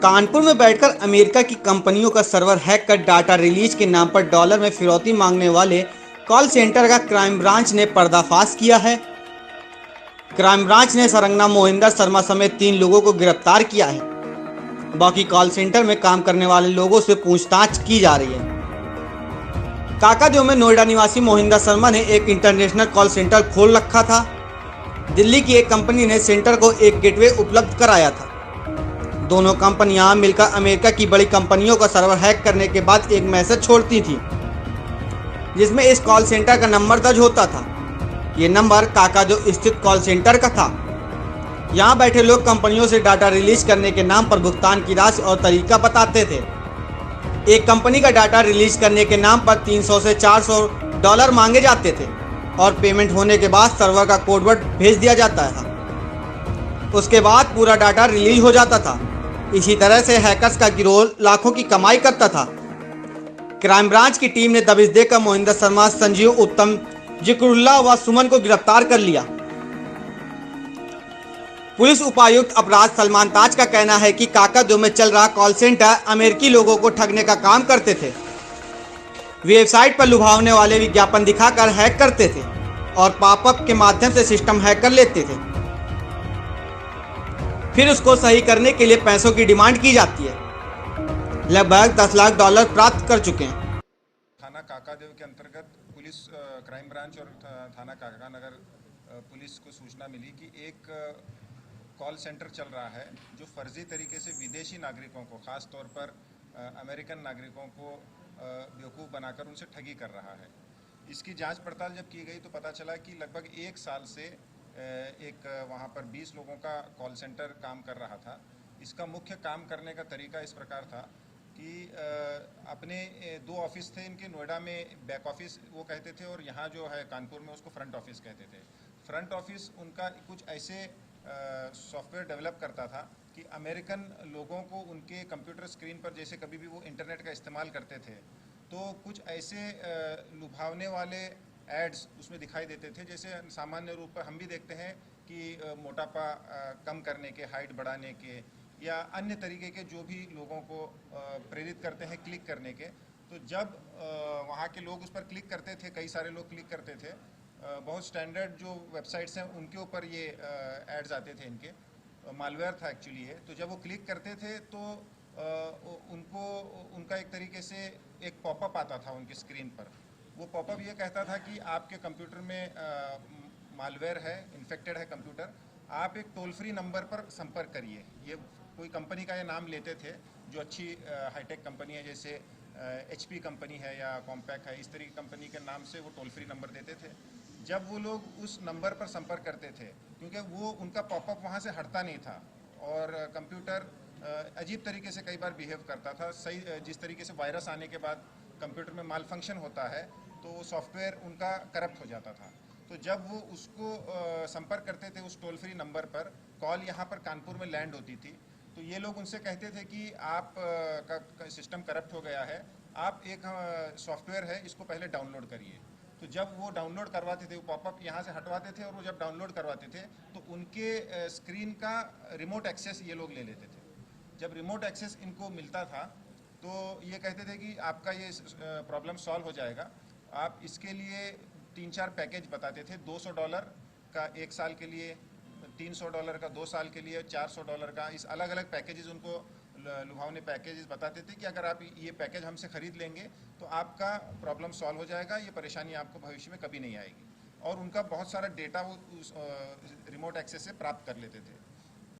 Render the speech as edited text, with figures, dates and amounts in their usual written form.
कानपुर में बैठकर अमेरिका की कंपनियों का सर्वर हैक कर डाटा रिलीज के नाम पर डॉलर में फिरौती मांगने वाले कॉल सेंटर का क्राइम ब्रांच ने पर्दाफाश किया है। क्राइम ब्रांच ने सरंगना मोहिंदर शर्मा समेत 3 लोगों को गिरफ्तार किया है। बाकी कॉल सेंटर में काम करने वाले लोगों से पूछताछ की जा रही है। काकादेव में नोएडा निवासी मोहिंदर शर्मा ने एक इंटरनेशनल कॉल सेंटर खोल रखा था। दिल्ली की एक कंपनी ने सेंटर को एक गेटवे उपलब्ध कराया था। दोनों कंपनियां मिलकर अमेरिका की बड़ी कंपनियों का सर्वर हैक करने के बाद एक मैसेज छोड़ती थी, जिसमें इस कॉल सेंटर का नंबर दर्ज होता था। ये नंबर काकादेव स्थित कॉल सेंटर का था। यहाँ बैठे लोग कंपनियों से डाटा रिलीज करने के नाम पर भुगतान की राशि और तरीका बताते थे। एक कंपनी का डाटा रिलीज करने के नाम पर 300 से 400 डॉलर मांगे जाते थे और पेमेंट होने के बाद सर्वर का कोडवर्ड भेज दिया जाता था। उसके बाद पूरा डाटा रिलीज हो जाता था। इसी तरह से हैकर्स का गिरोह लाखों की कमाई करता था। क्राइम ब्रांच की टीम ने दबिश देकर मोहिंदर शर्मा, संजीव, उत्तम, जिक्रुल्लाह व सुमन को गिरफ्तार कर लिया। पुलिस उपायुक्त अपराध सलमान ताज का कहना है कि काकादेव में चल रहा कॉल सेंटर अमेरिकी लोगों को ठगने का काम करते थे। वेबसाइट पर लुभावने वाले विज्ञापन दिखाकर हैक करते थे और पॉपअप के माध्यम से सिस्टम हैक कर लेते थे। फिर उसको सही करने के लिए पैसों की डिमांड की जाती है। लगभग 10 लाख डॉलर प्राप्त कर चुके हैं। थाना काकादेव के अंतर्गत पुलिस क्राइम ब्रांच और थाना काकानगर पुलिस को सूचना मिली कि एक कॉल सेंटर चल रहा है जो फर्जी तरीके से विदेशी नागरिकों को, ख़ास तौर पर अमेरिकन नागरिकों को बेवकूफ़ बनाकर उनसे ठगी कर रहा है। इसकी जांच पड़ताल जब की गई तो पता चला कि लगभग 1 साल से एक वहाँ पर 20 लोगों का कॉल सेंटर काम कर रहा था। इसका मुख्य काम करने का तरीका इस प्रकार था कि अपने 2 ऑफिस थे इनके, नोएडा में बैक ऑफिस वो कहते थे और यहाँ जो है कानपुर में उसको फ्रंट ऑफिस कहते थे। फ्रंट ऑफिस उनका कुछ ऐसे सॉफ्टवेयर डेवलप करता था कि अमेरिकन लोगों को उनके कंप्यूटर स्क्रीन पर, जैसे कभी भी वो इंटरनेट का इस्तेमाल करते थे, तो कुछ ऐसे लुभावने वाले एड्स उसमें दिखाई देते थे। जैसे सामान्य रूप पर हम भी देखते हैं कि मोटापा कम करने के, हाइट बढ़ाने के या अन्य तरीके के जो भी लोगों को प्रेरित करते हैं क्लिक करने के। तो जब वहाँ के लोग उस पर क्लिक करते थे, कई सारे लोग क्लिक करते थे, बहुत स्टैंडर्ड जो वेबसाइट्स हैं उनके ऊपर ये एड्स आते थे, इनके मालवेयर था एक्चुअली ये। तो जब वो क्लिक करते थे तो उनको उनका एक तरीके से एक पॉपअप आता था उनकी स्क्रीन पर। वो पॉपअप ये कहता था कि आपके कंप्यूटर में मालवेयर है, इन्फेक्टेड है कंप्यूटर, आप एक टोल फ्री नंबर पर संपर्क करिए। ये कोई कंपनी का ये नाम लेते थे जो अच्छी हाईटेक कंपनी है, जैसे HP कंपनी है या कॉम्पैक है, इस तरह की कंपनी के नाम से वो टोल फ्री नंबर देते थे। जब वो लोग उस नंबर पर संपर्क करते थे, क्योंकि वो उनका पॉपअप वहाँ से हटता नहीं था और कंप्यूटर अजीब तरीके से कई बार बिहेव करता था। सही जिस तरीके से वायरस आने के बाद कंप्यूटर में माल फंक्शन होता है तो सॉफ्टवेयर उनका करप्ट हो जाता था। तो जब वो उसको संपर्क करते थे उस टोल फ्री नंबर पर, कॉल यहाँ पर कानपुर में लैंड होती थी, तो ये लोग उनसे कहते थे कि आप का सिस्टम करप्ट हो गया है, आप एक सॉफ्टवेयर है इसको पहले डाउनलोड करिए। तो जब वो डाउनलोड करवाते थे, वो पॉपअप यहाँ से हटवाते थे और वो जब डाउनलोड करवाते थे तो उनके स्क्रीन का रिमोट एक्सेस ये लोग ले लेते थे। जब रिमोट एक्सेस इनको मिलता था तो ये कहते थे कि आपका ये प्रॉब्लम सॉल्व हो जाएगा। आप इसके लिए 3-4 पैकेज बताते थे, $200 का 1 साल के लिए, $300 का 2 साल के लिए, $400 का, इस अलग अलग पैकेजेस उनको लुभावने पैकेजेस बताते थे कि अगर आप ये पैकेज हमसे ख़रीद लेंगे तो आपका प्रॉब्लम सॉल्व हो जाएगा, ये परेशानी आपको भविष्य में कभी नहीं आएगी। और उनका बहुत सारा डेटा वो उस रिमोट एक्सेस से प्राप्त कर लेते थे।